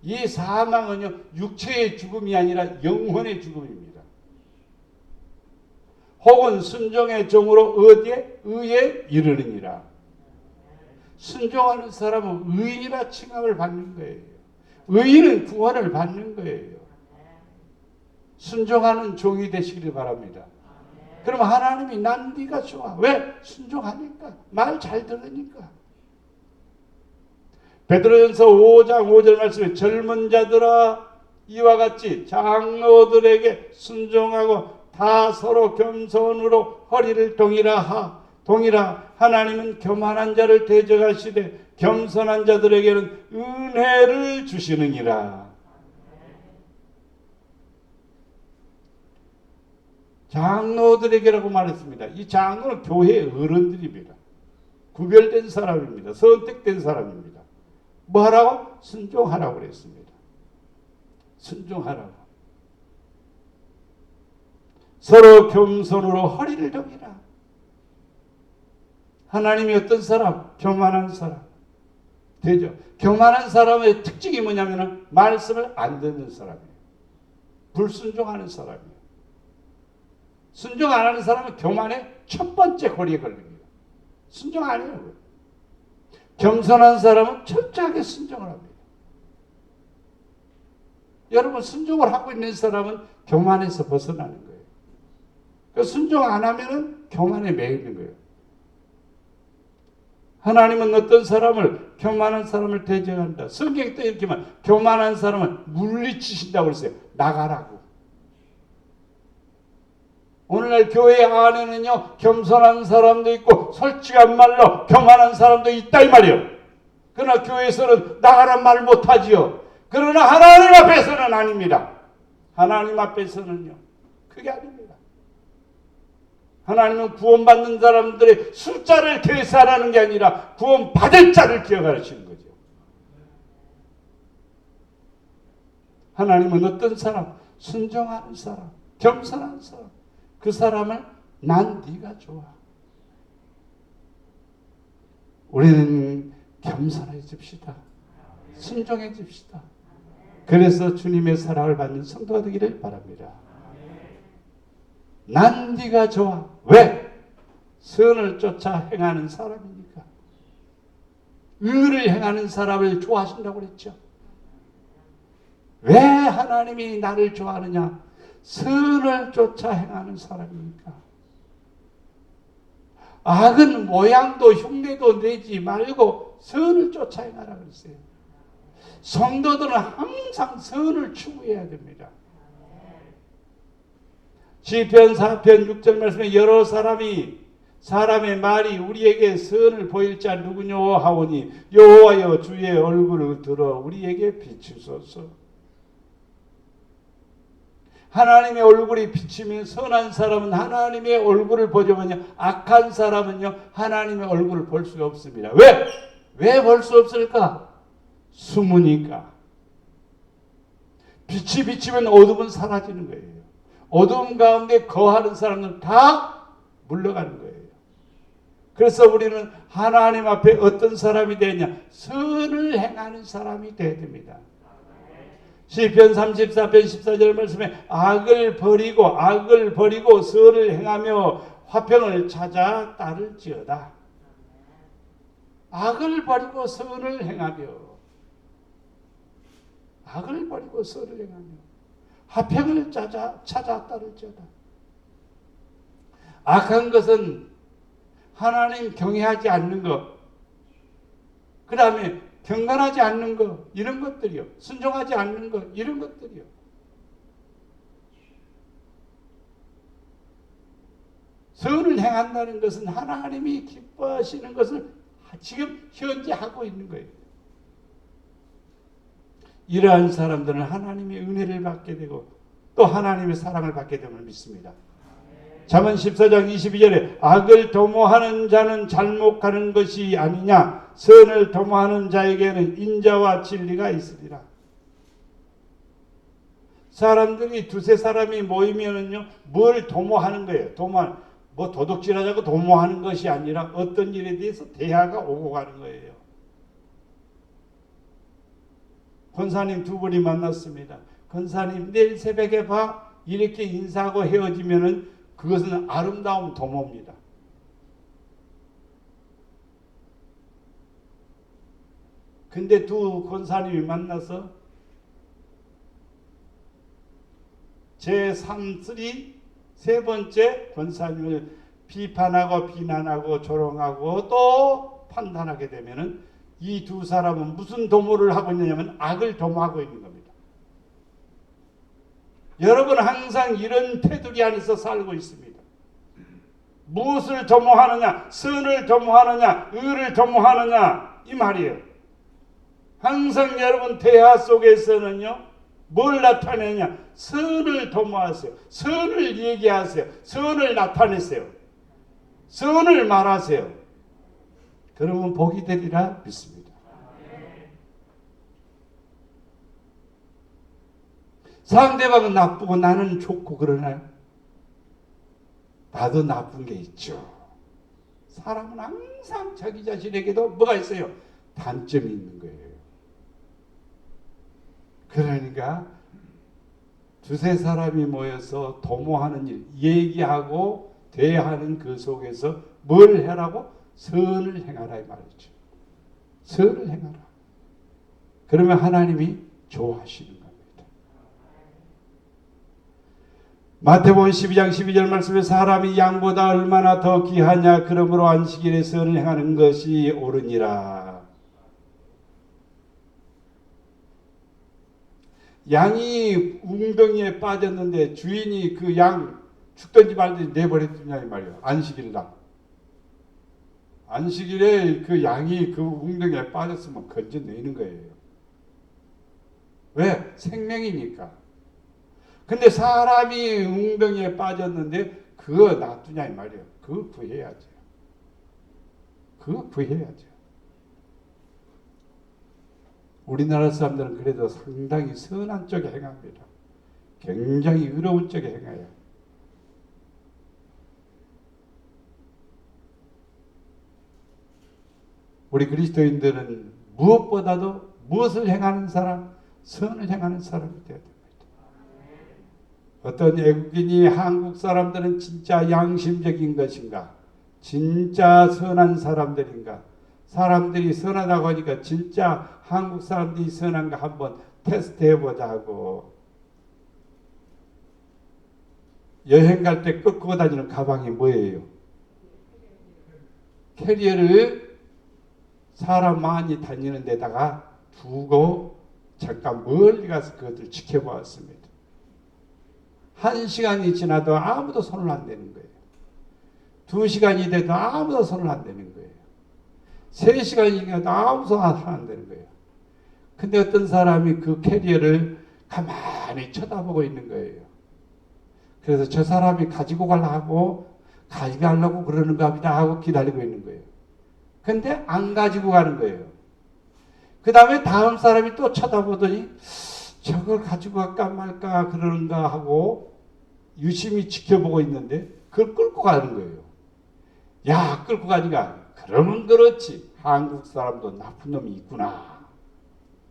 이 사망은요 육체의 죽음이 아니라 영혼의 죽음입니다. 혹은 순종의 종으로 어디에? 의에 이르느니라. 순종하는 사람은 의인이라 칭함을 받는 거예요. 의인은 구원을 받는 거예요. 순종하는 종이 되시기를 바랍니다. 그럼 하나님이 난 네가 좋아. 왜? 순종하니까. 말 잘 들으니까. 베드로전서 5장 5절 말씀에 젊은 자들아 이와 같이 장로들에게 순종하고 다 서로 겸손으로 허리를 동이라 하나님은 교만한 자를 대적하시되 겸손한 자들에게는 은혜를 주시느니라. 장로들에게라고 말했습니다. 이 장로는 교회의 어른들입니다. 구별된 사람입니다. 선택된 사람입니다. 뭐 하라고? 순종하라고 그랬습니다. 순종하라고. 서로 겸손으로 허리를 동이라. 하나님이 어떤 사람? 교만한 사람. 되죠. 교만한 사람의 특징이 뭐냐면 말씀을 안 듣는 사람이에요. 불순종하는 사람이에요. 순종 안 하는 사람은 교만의 첫 번째 고리에 걸립니다. 순종 안 해요. 겸손한 사람은 철저하게 순종을 합니다. 여러분 순종을 하고 있는 사람은 교만에서 벗어나는 거예요. 그러니까 순종 안 하면은 교만에 매이는 거예요. 하나님은 어떤 사람을 교만한 사람을 대적한다. 성경에 또 이렇게 말 교만한 사람을 물리치신다고 그랬어요. 나가라고. 오늘날 교회 안에는요 겸손한 사람도 있고 솔직한 말로 교만한 사람도 있다 이 말이에요. 그러나 교회에서는 나가란 말 못하지요. 그러나 하나님 앞에서는 아닙니다. 하나님 앞에서는요 그게 아닙니다. 하나님은 구원받는 사람들의 숫자를 계산하는 게 아니라 구원받을 자를 기억하시는 거죠. 하나님은 어떤 사람? 순종하는 사람, 겸손한 사람. 그 사람을 난 네가 좋아. 우리는 겸손해집시다. 순종해집시다. 그래서 주님의 사랑을 받는 성도가 되기를 바랍니다. 난 네가 좋아. 왜? 선을 쫓아 행하는 사람이니까. 의를 행하는 사람을 좋아하신다고 그랬죠. 왜 하나님이 나를 좋아하느냐? 선을 쫓아 행하는 사람이니까. 악은 모양도 흉내도 내지 말고 선을 쫓아 행하라 그랬어요. 성도들은 항상 선을 추구해야 됩니다. 시편 4편 6절 말씀에 여러 사람의 말이 우리에게 선을 보일 자 누구뇨 하오니 여호와여 주의 얼굴을 들어 우리에게 비추소서. 하나님의 얼굴이 비치면 선한 사람은 하나님의 얼굴을 보지만요, 악한 사람은요 하나님의 얼굴을 볼 수가 없습니다. 왜? 왜 볼 수 없을까? 숨으니까. 빛이 비치면 어둠은 사라지는 거예요. 어둠 가운데 거하는 사람은 다 물러가는 거예요. 그래서 우리는 하나님 앞에 어떤 사람이 되냐? 선을 행하는 사람이 되어야 됩니다. 시편 34편 14절 말씀에 악을 버리고 선을 행하며 화평을 찾아 따를지어다. 악을 버리고 선을 행하며 화평을 찾아 따를지어다. 악한 것은 하나님 경외하지 않는 것, 그 다음에 경건하지 않는 것, 이런 것들이요. 순종하지 않는 것, 이런 것들이요. 선을 행한다는 것은 하나님이 기뻐하시는 것을 지금 현재 하고 있는 거예요. 이러한 사람들은 하나님의 은혜를 받게 되고 또 하나님의 사랑을 받게 됨을 믿습니다. 잠언 14장 22절에 악을 도모하는 자는 잘못하는 것이 아니냐, 선을 도모하는 자에게는 인자와 진리가 있으리라. 사람들이 두세 사람이 모이면은요, 뭘 도모하는 거예요. 뭐 도둑질하자고 도모하는 것이 아니라 어떤 일에 대해서 대화가 오고 가는 거예요. 권사님 두 분이 만났습니다. 권사님 내일 새벽에 봐, 이렇게 인사하고 헤어지면은 그것은 아름다운 도모입니다. 근데 두 권사님이 만나서 제3, 세 번째 권사님을 비판하고 비난하고 조롱하고 또 판단하게 되면은 이 두 사람은 무슨 도모를 하고 있느냐면 악을 도모하고 있는 겁니다. 여러분 항상 이런 테두리 안에서 살고 있습니다. 무엇을 도모하느냐? 선을 도모하느냐? 의를 도모하느냐? 이 말이에요. 항상 여러분 대화 속에서는요, 뭘 나타내냐? 선을 도모하세요. 선을 얘기하세요. 선을 나타내세요. 선을 말하세요. 그러면 복이 되리라 믿습니다. 상대방은 나쁘고 나는 좋고 그러나요? 나도 나쁜 게 있죠. 사람은 항상 자기 자신에게도 뭐가 있어요? 단점이 있는 거예요. 그러니까 두세 사람이 모여서 도모하는 일, 얘기하고 대화하는 그 속에서 뭘 해라고? 선을 행하라 이 말이죠. 선을 행하라. 그러면 하나님이 좋아하시는 겁니다. 마태복음 12장 12절 말씀에 사람이 양보다 얼마나 더 귀하냐, 그러므로 안식일에 선을 행하는 것이 옳으니라. 양이 웅덩이에 빠졌는데 주인이 그 양 죽든지 말든지 내버렸느냐 이 말이에요. 안식일날. 안식일에 그 양이 그 웅덩이에 빠졌으면 건져내는 거예요. 왜? 생명이니까. 근데 사람이 웅덩이에 빠졌는데 그거 놔두냐 이 말이에요. 그거 구해야죠. 그거 구해야죠. 우리나라 사람들은 그래도 상당히 선한 쪽에 행합니다. 굉장히 의로운 쪽에 행해요. 우리 그리스도인들은 무엇보다도 무엇을 행하는 사람? 선을 행하는 사람이 되어야 됩니다. 어떤 외국인이 한국 사람들은 진짜 양심적인 것인가? 진짜 선한 사람들인가? 사람들이 선하다고 하니까 진짜 한국 사람들이 선한가 한번 테스트 해보자 하고 여행 갈 때 끌고 다니는 가방이 뭐예요? 캐리어를 사람 많이 다니는 데다가 두고 잠깐 멀리 가서 그것을 지켜보았습니다. 1시간이 지나도 아무도 손을 안 대는 거예요. 2시간이 돼도 아무도 손을 안 대는 거예요. 3시간이 지나도 아무도 손을 안 대는 거예요. 근데 어떤 사람이 그 캐리어를 가만히 쳐다보고 있는 거예요. 그래서 저 사람이 가지고 가려고 그러는가 보다 하고 기다리고 있는 거예요. 근데 안 가지고 가는 거예요. 그 다음에 다음 사람이 또 쳐다보더니 저걸 가지고 갈까 말까 그러는가 하고 유심히 지켜보고 있는데 그걸 끌고 가는 거예요. 야, 끌고 가니까 그러면 그렇지. 한국 사람도 나쁜 놈이 있구나.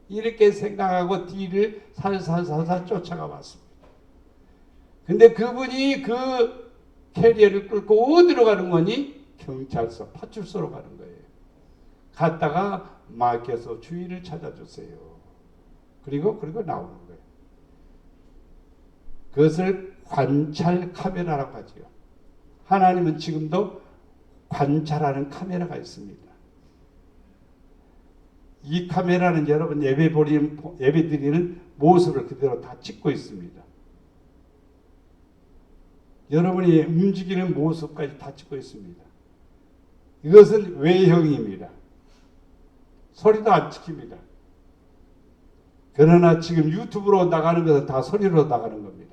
이렇게 생각하고 뒤를 살살살살 쫓아가 봤습니다. 근데 그분이 그 캐리어를 끌고 어디로 가는 거니? 경찰서, 파출소로 가는 거예요. 갔다가 맡겨서 주인을 찾아주세요. 그리고 나오는 거예요. 그것을 관찰 카메라라고 하죠. 하나님은 지금도 관찰하는 카메라가 있습니다. 이 카메라는 여러분 예배 드리는 모습을 그대로 다 찍고 있습니다. 여러분이 움직이는 모습까지 다 찍고 있습니다. 이것은 외형입니다. 소리도 안 찍힙니다. 그러나 지금 유튜브로 나가는 것은 다 소리로 나가는 겁니다.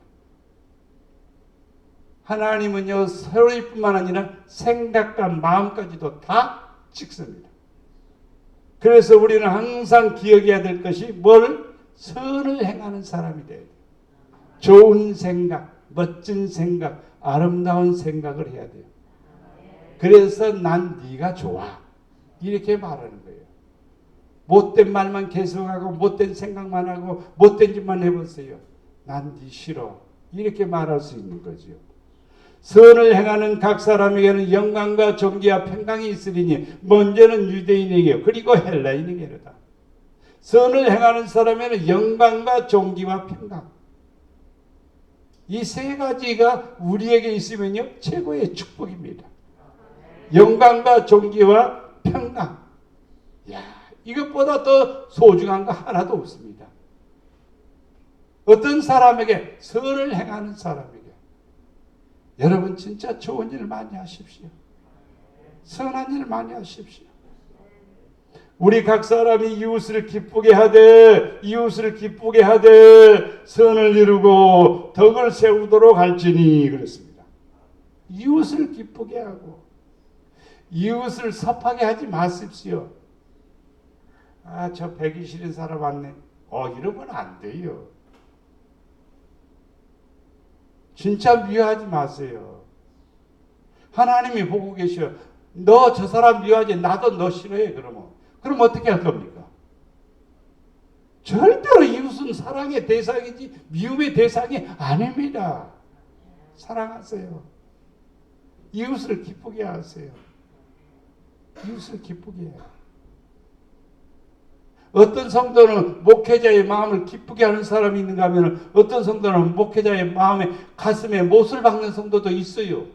하나님은요, 소리뿐만 아니라 생각과 마음까지도 다 찍습니다. 그래서 우리는 항상 기억해야 될 것이 뭘? 선을 행하는 사람이 돼야 돼요. 좋은 생각, 멋진 생각, 아름다운 생각을 해야 돼요. 그래서 난 네가 좋아. 이렇게 말하는 거예요. 못된 말만 계속하고 못된 생각만 하고 못된 짓만 해보세요. 난 네 싫어. 이렇게 말할 수 있는 거죠. 선을 행하는 각 사람에게는 영광과 존귀와 평강이 있으리니 먼저는 유대인에게 그리고 헬라인에게로다. 선을 행하는 사람에게는 영광과 존귀와 평강. 이 세 가지가 우리에게 있으면요 최고의 축복입니다. 영광과 존귀와 평강. 야, 이것보다 더 소중한 거 하나도 없습니다. 어떤 사람에게 선을 행하는 사람에게 여러분 진짜 좋은 일 많이 하십시오. 선한 일 많이 하십시오. 우리 각 사람이 이웃을 기쁘게 하되 선을 이루고 덕을 세우도록 할지니 그랬습니다. 이웃을 기쁘게 하고 이웃을 섭하게 하지 마십시오. 아, 저 배기 싫은 사람 왔네. 이러면 안 돼요. 진짜 미워하지 마세요. 하나님이 보고 계셔. 너 저 사람 미워하지. 나도 너 싫어해. 그럼 어떻게 할 겁니까? 절대로 이웃은 사랑의 대상이지 미움의 대상이 아닙니다. 사랑하세요. 이웃을 기쁘게 하세요. 이웃을 기쁘게 해요. 어떤 성도는 목회자의 마음을 기쁘게 하는 사람이 있는가 하면 어떤 성도는 목회자의 마음에 가슴에 못을 박는 성도도 있어요.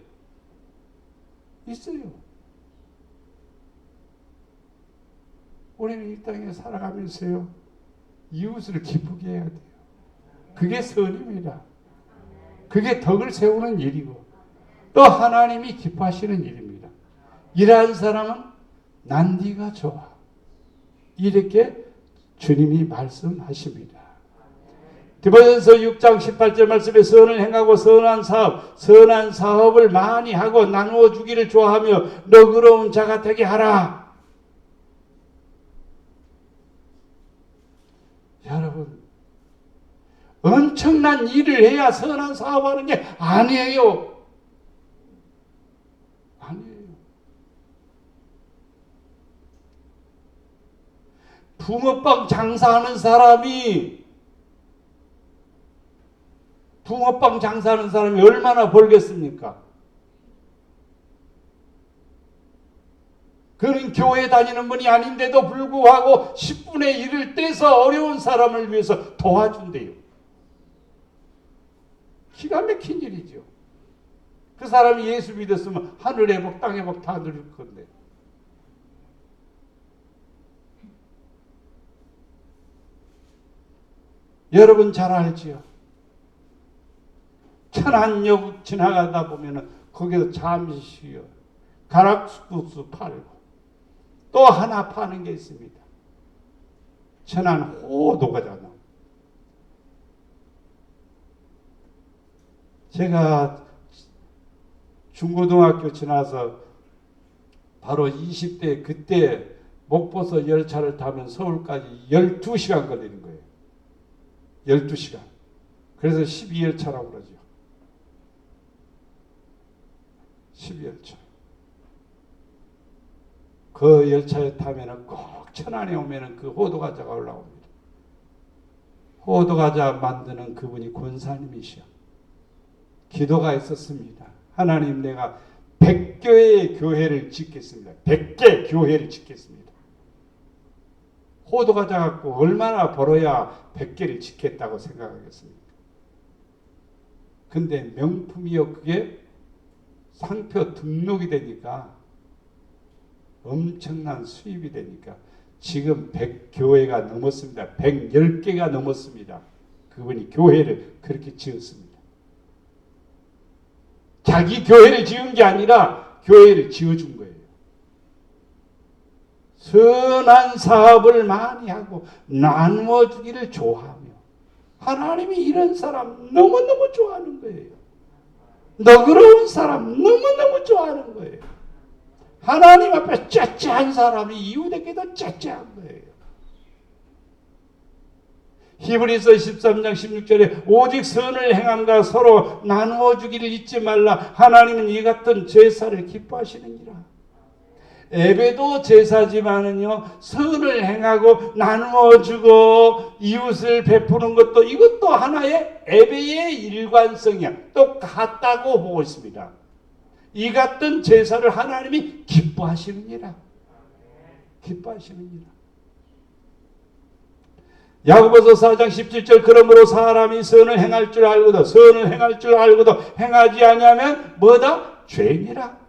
우리는 이 땅에 살아가면서요 이웃을 기쁘게 해야 돼요. 그게 선입니다. 그게 덕을 세우는 일이고 또 하나님이 기뻐하시는 일입니다. 이러한 사람은 난 네가 좋아. 이렇게 주님이 말씀하십니다. 디모데전서 6장 18절 말씀에 선을 행하고 선한 사업을 많이 하고 나누어 주기를 좋아하며 너그러운 자가 되게 하라. 여러분, 엄청난 일을 해야 선한 사업하는 게 아니에요. 아니에요. 붕어빵 장사하는 사람이 얼마나 벌겠습니까? 그는 교회 다니는 분이 아닌데도 불구하고 10분의 1을 떼서 어려운 사람을 위해서 도와준대요. 기가 막힌 일이죠. 그 사람이 예수 믿었으면 하늘의 복 땅의 복 다 누릴 건데. 여러분 잘 알지요. 천안역 지나가다 보면 거기서 잠시 쉬어 가락국수 팔고 또 하나 파는 게 있습니다. 천안 호두과자나. 제가 중고등학교 지나서 바로 20대 그때 목포서 열차를 타면 서울까지 12시간 걸리는 거예요. 12시간. 그래서 12열차라고 그러죠. 12열차. 그 열차에 타면은 꼭 천안에 오면은 그 호두과자가 올라옵니다. 호두과자 만드는 그분이 권사님이시여. 기도가 있었습니다. 하나님, 내가 100개의 교회를 짓겠습니다. 100개 교회를 짓겠습니다. 호두과자 갖고 얼마나 벌어야 100개를 짓겠다고 생각하겠습니까? 근데 명품이요, 그게 상표 등록이 되니까 엄청난 수입이 되니까 지금 100교회가 넘었습니다. 110개가 넘었습니다. 그분이 교회를 그렇게 지었습니다. 자기 교회를 지은 게 아니라 교회를 지어준 거예요. 선한 사업을 많이 하고 나누어 주기를 좋아하며 하나님이 이런 사람 너무너무 좋아하는 거예요. 너그러운 사람 너무너무 좋아하는 거예요. 하나님 앞에 째째한 사람이 이웃에게도 째째한 거예요. 히브리서 13장 16절에 오직 선을 행함과 서로 나누어 주기를 잊지 말라. 하나님은 이 같은 제사를 기뻐하시느니라. 예배도 제사지만은요, 선을 행하고 나누어 주고 이웃을 베푸는 것도 이것도 하나의 예배의 일관성이야. 똑같다고 보고 있습니다. 이 같은 제사를 하나님이 기뻐하시느니라. 기뻐하시느니라. 야고보서 4장 17절 그러므로 사람이 선을 행할 줄 알고도 행하지 아니하면 뭐다? 죄니라.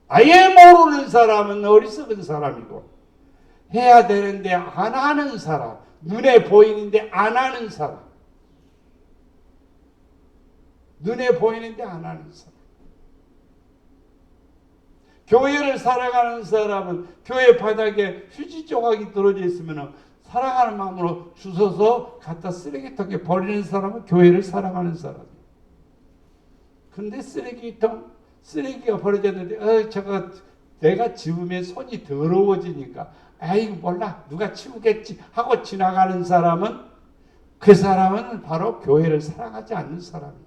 아예 모르는 사람은 어리석은 사람이고 해야 되는데 안 하는 사람, 눈에 보이는데 안 하는 사람, 눈에 보이는데 안 하는 사람. 교회를 사랑하는 사람은 교회 바닥에 휴지 조각이 떨어져 있으면 사랑하는 마음으로 주워서 갖다 쓰레기통에 버리는 사람은 교회를 사랑하는 사람이에요. 근데 쓰레기가 버려졌는데 저거 내가 집으면 손이 더러워지니까 아이고 몰라 누가 치우겠지 하고 지나가는 사람은 그 사람은 바로 교회를 사랑하지 않는 사람이에요.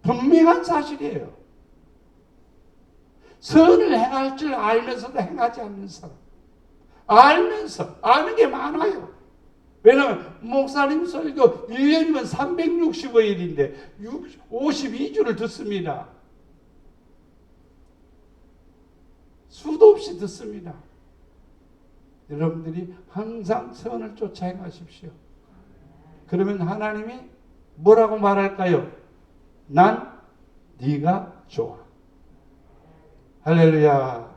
분명한 사실이에요. 선을 행할 줄 알면서도 행하지 않는 사람. 알면서 아는 게 많아요. 왜냐하면 목사님 설교 1년이면 365일인데 52주를 듣습니다. 수도 없이 듣습니다. 여러분들이 항상 선을 쫓아 행하십시오. 그러면 하나님이 뭐라고 말할까요? 난 네가 좋아. 할렐루야.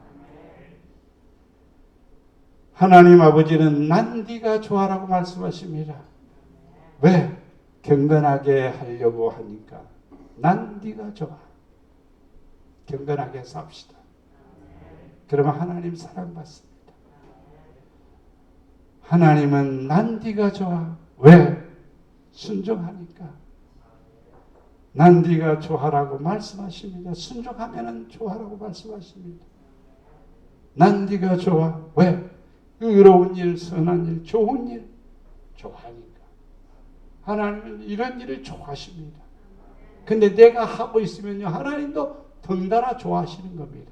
하나님 아버지는 난 네가 좋아라고 말씀하십니다. 왜? 경건하게 하려고 하니까 난 네가 좋아. 경건하게 삽시다. 그러면 하나님 사랑받습니다. 하나님은 난 네가 좋아. 왜? 순종하니까. 난 네가 좋아라고 말씀하십니다. 순종하면은 좋아라고 말씀하십니다. 난 네가 좋아. 왜? 의로운 일, 선한 일, 좋은 일 좋아하니까. 하나님은 이런 일을 좋아하십니다. 근데 내가 하고 있으면요, 하나님도 덩달아 좋아하시는 겁니다.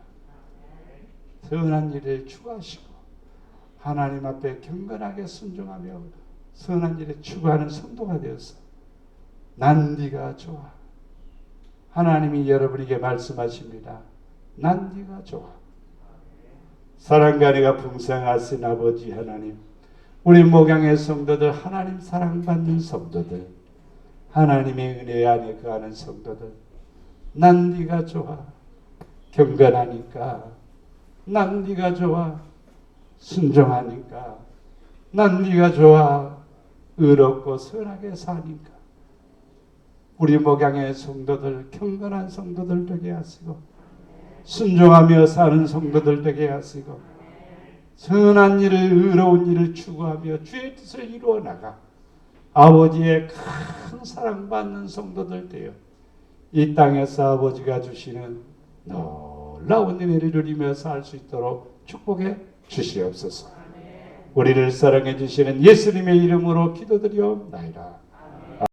선한 일을 추구하시고 하나님 앞에 경건하게 순종하며 선한 일에 추구하는 성도가 되어서 난 네가 좋아. 하나님이 여러분에게 말씀하십니다. 난 네가 좋아. 사랑과 은혜가 풍성하신 아버지 하나님, 우리 목양의 성도들, 하나님 사랑받는 성도들, 하나님의 은혜 안에 거하는 성도들, 난 네가 좋아. 경건하니까. 난 네가 좋아. 순종하니까. 난 네가 좋아. 의롭고 선하게 사니까. 우리 목양의 성도들, 경건한 성도들 되게 하시고 순종하며 사는 성도들 되게 하시고 선한 일을, 의로운 일을 추구하며 주의 뜻을 이루어 나가 아버지의 큰 사랑받는 성도들 되어 이 땅에서 아버지가 주시는 놀라운 은혜를 누리며 살 수 있도록 축복해 주시옵소서. 우리를 사랑해 주시는 예수님의 이름으로 기도드리옵나이다.